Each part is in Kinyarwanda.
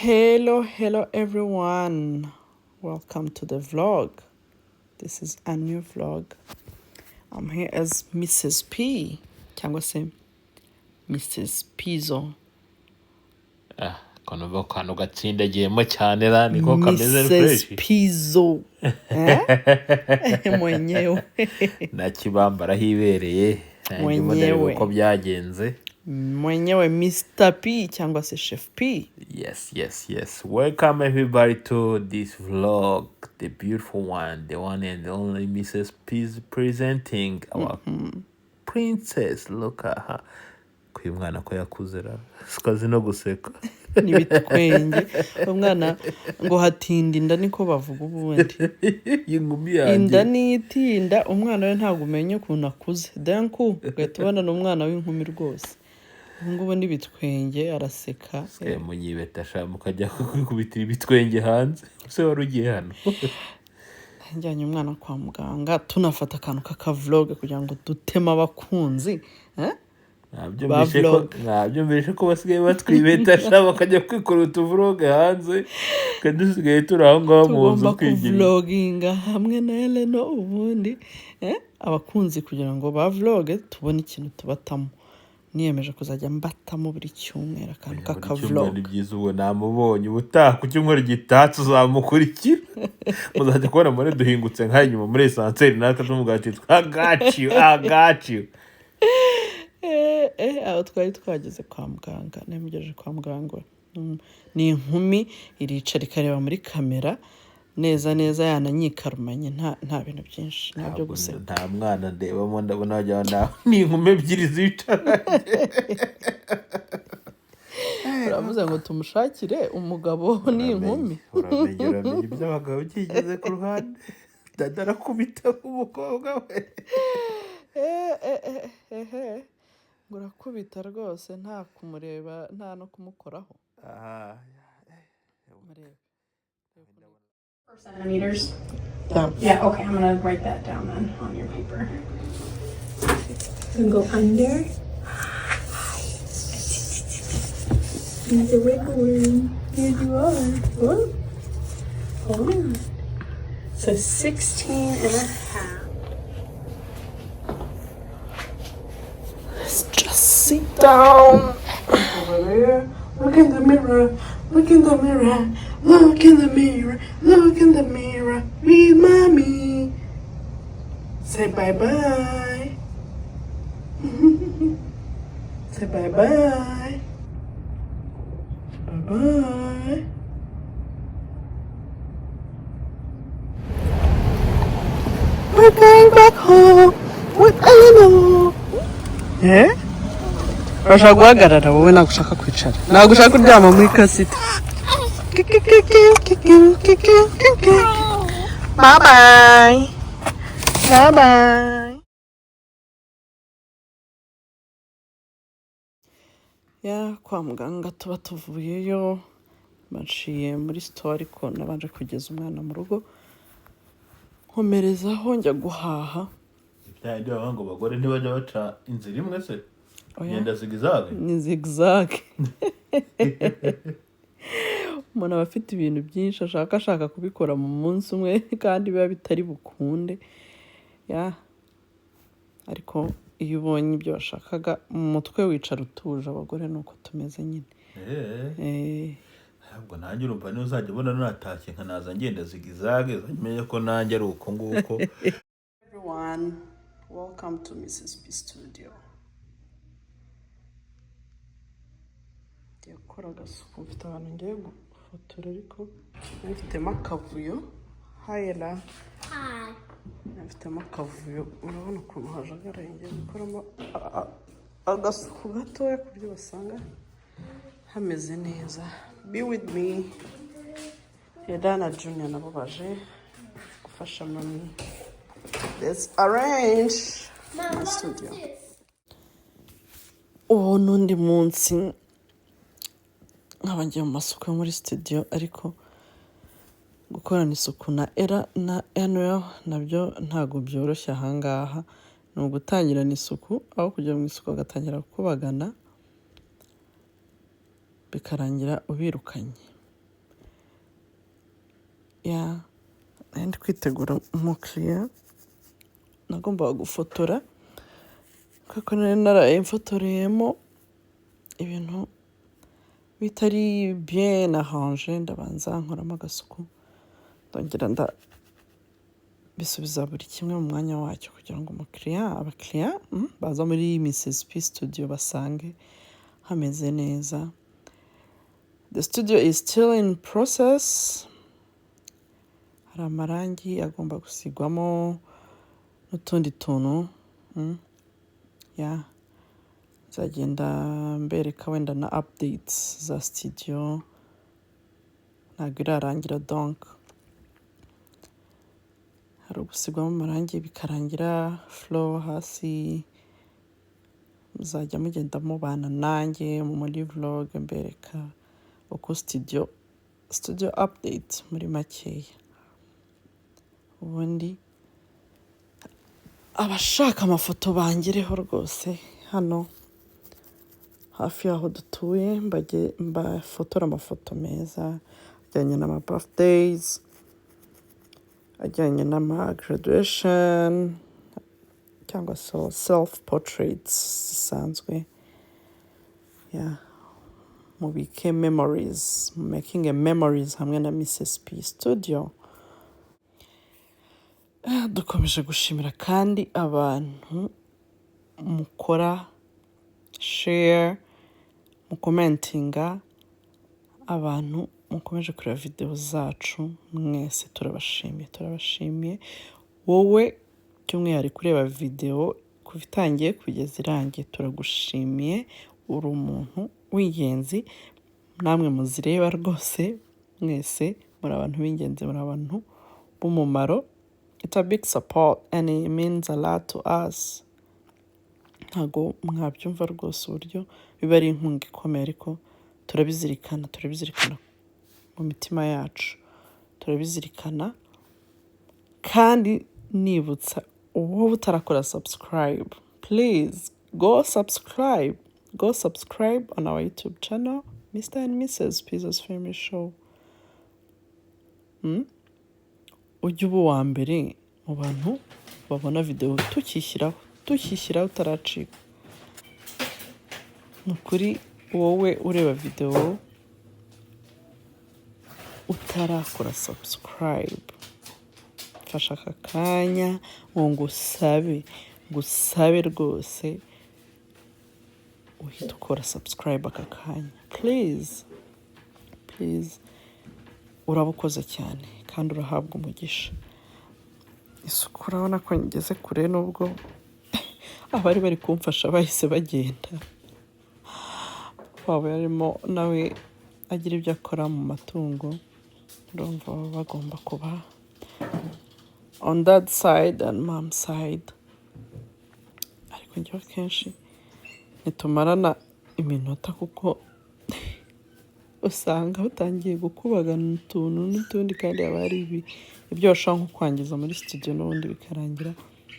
Hello everyone. Welcome to the vlog. This is a new vlog. I'm here as Mrs. P. Cyangwa se Mrs. Pizzo. Kono kantu gatsindagiyemo cyane ra niko kameze fresh. Mrs. Pizzo. Mwenyewe. Na kibambara hibereye. Mwenyewe. Uko byagenze. Mwenyewe Mr. P cyangwa se Chef P. Yes. Welcome everybody to this vlog. The beautiful one, the one and only Mrs. P is presenting our princess. Look at her. Kwimwana ko yakuzera. Sikazi no guseka. Nibitwenge. Umwana ngo hatinda inda niko bavuga ubundi. Yingumi yanjye. Inda nitinda umwana we ntago umenye ukuntu akuze. Danku gatubana n'umwana w'inkumi rwose. Ngubu nibitwenge araseka. Munyibeta sha mukajya kubitira ibitwenge hanze. Se warugiye hano. Njyanye umwana kwa muganga tunafata akantu k'akavlog kugira ngo dutema abakunzi. Nabyo mbeshe ko basigaye batwibeta sha bakajya kwikora utuvlog hanze kadusigaye turi aho ngaho mu nzu kwigira vloginga hamwe na Eleno ubundi abakunzi kugira ngo ba vlog tubone ikintu tubatamo. Niyemeje kuzajya mbatamo buri cyumweru akantu k'akavlog. Ni byiza ubu namubonye ubutaha ku cyumweru gitatse uzamukurikira. Muzajya kubona muri duhingutse nka nyuma muri esanseri natwe tumugati twagaciye. Aho twari twageze kwa muganga nemugeje kwa muganga ni inkumi iricara ikareba muri kamera neza yananyikarumanye nta bintu byinshi nabyo guseka. Nta mwana ndebamo ndabona wajyana ni inkumi ebyiri zicara. Uravuze ngo tumushakire umugabo ni inkumi. Uramenye iby'abagabo kigeze ku ruhande. Dadarakubita umukobwa we. Urakubita rwose nta kumureba nta no kumukoraho. 4 centimeters. Yeah. Yeah, okay, I'm gonna write that down then on your paper. And go under. Need the wiggle room. Here you are. Whoa. Hold on. So 16 and a half. Let's just sit down. Over there. Look in the mirror. Look in the mirror. Look in the mirror. Look in the mirror. Meet mommy. Say bye-bye. Say bye-bye. Bye-bye. We're going back home with Eleanor. Urashaka guhagarara wowe ntabwo ushaka kwicara. Ntabwo ushaka kuryama muri kasiti. Bye bye. Ya kwa muganga tuba tuvuyeyo baciye muri store ariko nabanje kugeza umwana mu rugo nkomerezaho njya guhaha. Byandi abango bagore ntibajya baca inzira imwe se. Yenda zigzag. Ni zigzag. Umuntu aba afite ibintu byinshi ashaka kubikora mu munsi umwe kandi biba bitari bukunde. Ya ariko iyo ubonye ibyo washakaga mu mutwe wicara utuje abagore nuko tumeze nyine. Ntabwo nanjye urumva niyo uzajya ubona natashye nkanaza ngenda zigzag zamenye ko nanjye ari uko nguko. Everyone, welcome to Mrs. P Studio. Yakora agasuku mfite abantu ngiye gufotora ariko mfitemo akavuyo. Hayela. Hi. Mfitemo akavuyo urabona ukuntu hajagaraye ngiye gukoramo agasuku gatoya ku buryo basanga hameze neza. Be with me. Eda na Junior nabo baje gufasha mami. Let's arrange the studio. N'undi munsi nkaba ngiye mu masuku yo muri studio ariko gukorana isuku na Era na Annuel nabyo ntago byoroshye ahangaha. Ni ugutangirana isuku aho kujya mu isuku agatangira kubagana bikarangira ubirukanye. ndi kwitegura umukiriya nagombaga gufotora kuko nari naraye mfotoreyemo ibintu bitari bien arrangé, ndabanza nkoramo agasuku ndongera bisubiza buri kimwe mu mwanya wacyo kugira ngo abakiriya baza muri Mrs P Studio basange hameze neza. The studio is still in process. Hari amarangi agomba gusigwamo n'utundi tuntu. Nzagenda mbereka wenda na updates za studio, ntabwo irarangira donc. Hari ugusigwamo amarangi bikarangira, floor hasi muzajya mugenda mubana nanjye muri vlog mbereka uko studio update muri makeya. Ubundi abashaka amafoto bangireho rwose hano hafi y'aho dutuye mbafotora amafoto meza ajyanye n'ama birthdays, ajyanye n'ama graduation cyangwa self portraits zisanzwe. Mubike memories, making a memories hamwe na Mrs P Studio. Dukomeje gushimira kandi abantu mukora share, mukomentinga, abantu mukomeje kureba video zacu, mwese turabashimiye. Wowe by'umwihariko kureba video kuva itangiye kugeza irangiye, turagushimiye, uri umuntu w'ingenzi. Namwe muzireba rwose, mwese muri abantu b'ingenzi, muri abantu b'umumaro. It's a big support and it means a lot to us. Ntago mwabyumva rwose uburyo biba ari inkunga ikomeye, ariko turabizirikana mu mitima yacu, turabizirikana. Kandi nibutsa wowe utarakora subscribe, please go subscribe on our YouTube channel, Mr. and Mrs. Pizza's Family Show. Ujye uba uwa mbere mu bantu babona video tukishyiraho utaracika. Nukuri wowe ureba video utarakora subscribe, fasha aka kanya ngo ngusabe rwose uhita ukora subscribe aka kanya, please. Urabukoze cyane kandi urahabwa umugisha. Isuku urabona ko ngeze kure, nubwo abari bari kumfasha bahise bagenda. Waba yarimo nawe agira ibyo akora mu matungo, urumva bagomba kuba on that side and mom side. Ariko njyewe kenshi nitumarana iminota kuko usanga utangiye gukubagana utuntu n'utundi, kandi haba hari ibyo bashaka nko kwangiza muri studio n'ubundi bikarangira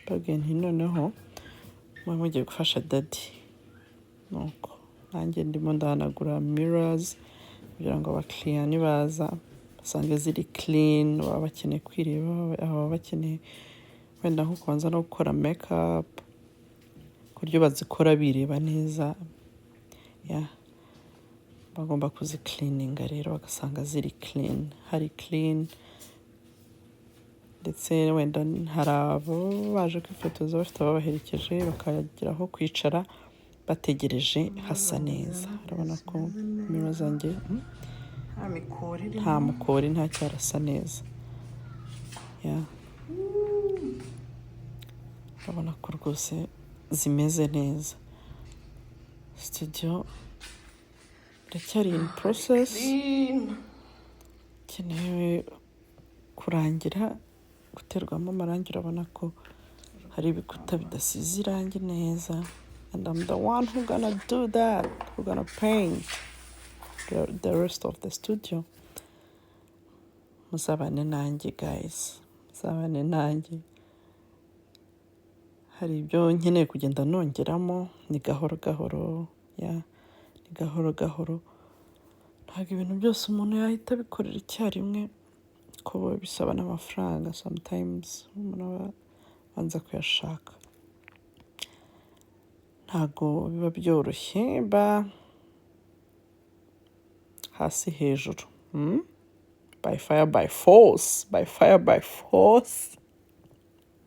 babwiye nti noneho mwe mugiye gufasha daddy. Nuko nanjye ndimo ndahanagura mirrors kugira ngo abakiriya nibaza basange ziri clean, baba bakeneye kwireba, baba bakeneye wenda nko kubanza no gukora makeup, kuryo bazikora bireba neza. Bagomba kuzicleaninga rero bagasanga ziri clean, hari clean. Ndetse wenda hari abo baje kwifotoza bafite ababaherekeje bakagira aho kwicara bategereje hasa neza. Urabona ko miro zanjye nta mukori, nta cyarasa neza. Urabona ko rwose zimeze neza. Studio iracyari in process, kenewe kurangira guterwamo amarangi. Urabona ko hari ibikuta bidasize irangi neza, and I'm the one who gonna do that, who gonna paint the rest of the studio. Muzabane nanjye guys, muzabane nanjye. Hari ibyo nkeneye kugenda nongeramo, ni gahoro gahoro, ni gahoro gahoro. Ntabwo ibintu byose umuntu yahita bikorera icyarimwe, ko bisaba n'amafaranga sometimes umuntu abanza kuyashaka, ntago biba byoroshye ba hasi hejuru. By fire by force, by fire by force.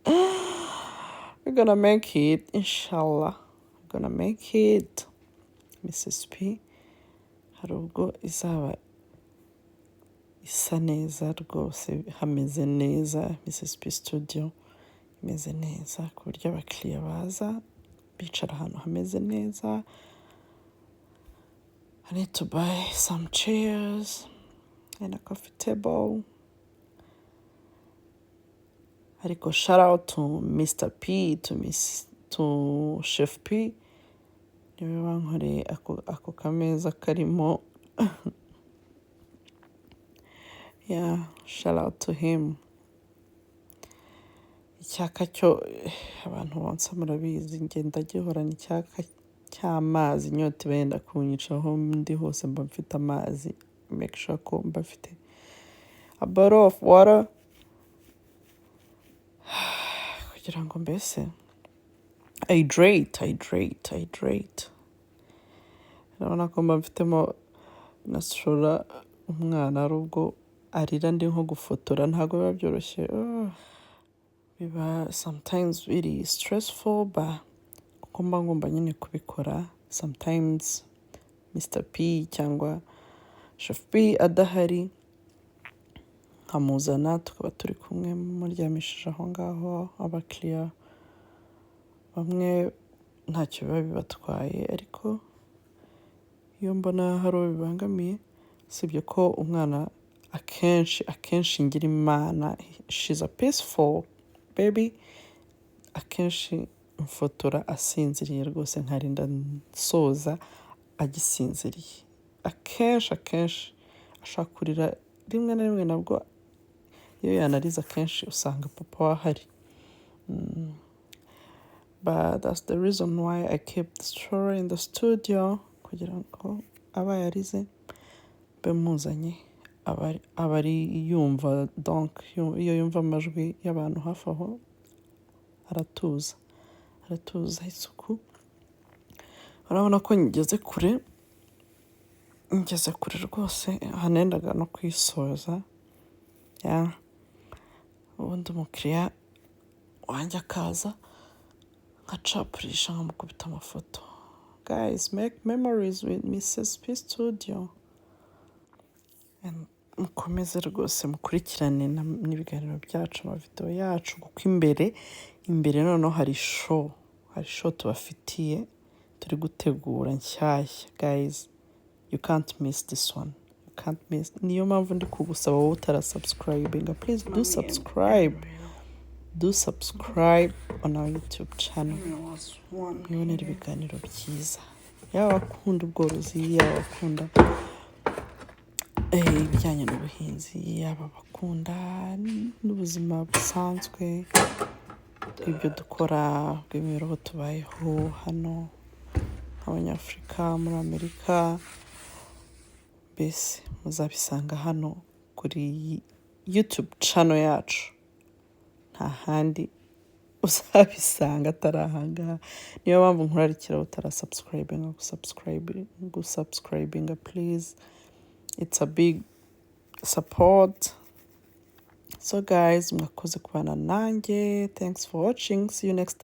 We're gonna make it, inshallah. We're gonna make it. Mrs. P hari ubwo izaba isa neza rwose, hameze neza. Mrs. P Studio imeze neza ku buryo abakiriya baza bicara ahantu hameze neza. I need to buy some chairs and a coffee table. Ariko shout out to Mr. P, to Chef P. Niwe wankoreye ako kameza karimo. Yeah, shout out to him. Icyaka cyo abantu bonsa murabizi, ngenda gihorana icyaka cy'amazi, inyota benda kunyica aho ndi hose mba mfite amazi. Make sure ko mba mfite a bottle of water kugira ngo mbese hydrate. Urabona ko mba mfitemo nasura umwana ari ubwo arira ndi nko gufotora, ntabwo biba byoroshye. Biba sometimes very stressful, but kuko mba ngomba nyine kubikora. Sometimes Mr. P cyangwa Chef P adahari, nkamuzana tukaba turi kumwe muryamishije aho ngaho. Abakiriya bamwe ntacyo biba bibatwaye, ariko iyo mbona hari uwo bibangamiye, sibyo ko umwana akenshi ngira imana, she's a peaceful baby, akenshi mfotora asinziriye rwose, nkarinda nsoza agisinziriye. Akenshi ashaka kurira rimwe na rimwe, nabwo iyo yanariza akenshi usanga papa wahari. But that's the reason why I keep the story in the studio, kugira ngo aba yarize bemuzanye abari yumva. Donc iyo yumva amajwi y'abantu hafi aho aratuza isuku. Urabona ko ngeze kure rwose, hanendaga no kwisoza. Ubundi umukiriya wanjye akaza nkacapurisha nkamukubita amafoto. Guys, make memories with Mrs. P Studio. And mukomeze rwose mukurikirane n'ibiganiro byacu, amavideo yacu, kuko imbere noneho hari show tubafitiye turi gutegura nshyashya. Guys, you can't miss this one. You can't miss. Niyo mpamvu ndi kugusaba wowe utarasubscribinga, please do subscribe. Do subscribe on our YouTube channel. Mwibonere ibiganiro byiza, yaba bakunda ubworozi, yaba bakunda ibijyanye n'ubuhinzi, yaba bakunda n'ubuzima busanzwe, ibyo dukora, bw'imibereho tubayeho hano nk'abanyafurika muri Amerika. Mbese muzabisanga hano kuri YouTube channel yacu, nta handi uzabisanga atari ahangaha. Niyo mpamvu nkurarikira utarasubscribinga gusubscribinga, please. It's a big support. So guys, mwakoze kubana nanjye. Thanks for watching. See you next time.